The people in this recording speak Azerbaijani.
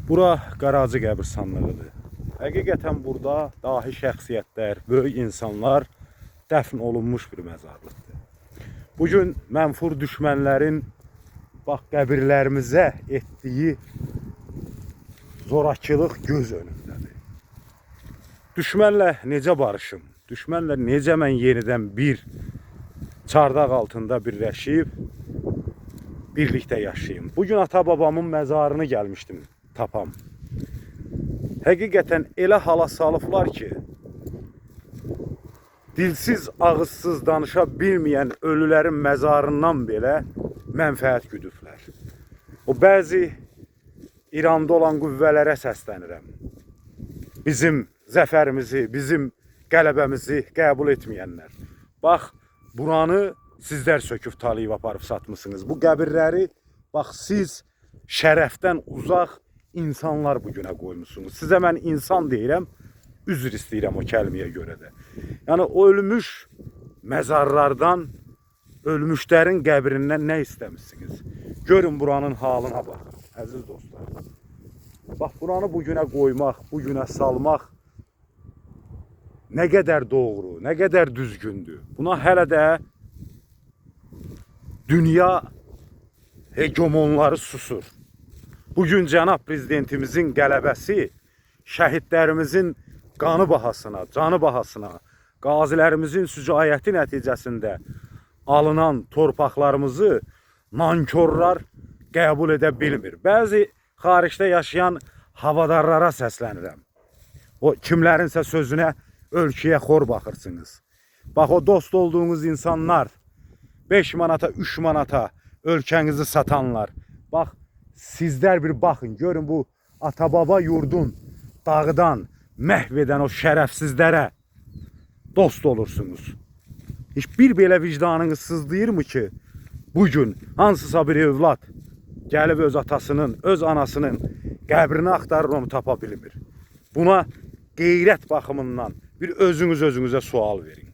Bura Qaracı qəbirstanlığıdır. Həqiqətən burada dahi şəxsiyyətlər, böyük insanlar dəfn olunmuş bir məzarlıqdır. Bugün mənfur düşmənlərin bax qəbirlərimizə etdiyi zorakılıq göz önündədir. Düşmənlə necə barışım? Düşmənlə necə mən yenidən bir çardaq altında birləşib birlikdə yaşayayım? Bugün ata-babamın məzarını gəlmişdim tapam. Həqiqətən elə hala salıblar ki, dilsiz, ağızsız danışa bilməyən ölülərin məzarından belə mənfəət güdüblər. O bəzi İranda olan qüvvələrə səslənirəm. Bizim zəfərimizi, bizim qələbəmizi qəbul etməyənlər. Bax, buranı sizlər söküb talayıb aparıb satmışsınız. Bu qəbirləri, bax, siz şərəfdən uzaq insanlar bugünə qoymuşsunuz. Sizə mən insan deyirəm, üzr istəyirəm o kəlməyə görə də. Yəni, o ölmüş məzarlardan, ölmüşlərin qəbrindən nə istəmişsiniz? Görün buranın halına baxın, əziz dostlar. Bax, buranı bugünə qoymaq, bugünə salmaq nə qədər doğru, nə qədər düzgündür. Buna hələ də dünya hegemonları susur. Bugün cənab prezidentimizin qələbəsi şəhidlərimizin qanı bahasına, canı bahasına, qazilərimizin sücayəti nəticəsində alınan torpaqlarımızı nankorlar qəbul edə bilmir. Bəzi xaricdə yaşayan havadarlara səslənirəm. O kimlərinsə sözünə, ölkəyə xor baxırsınız. Bax, o dost olduğunuz insanlar, 5 manata, 3 manata ölkənizi satanlar. Bax, sizlər bir baxın, görün bu ata-baba yurdun dağdan məhv edən o şərəfsizlərə dost olursunuz. Heç bir belə vicdanınız sızlayırmı ki, bugün hansısa bir evlad gəlib öz atasının, öz anasının qəbrini axtarır, onu tapa bilmir. Buna qeyrət baxımından bir özünüzə sual verin.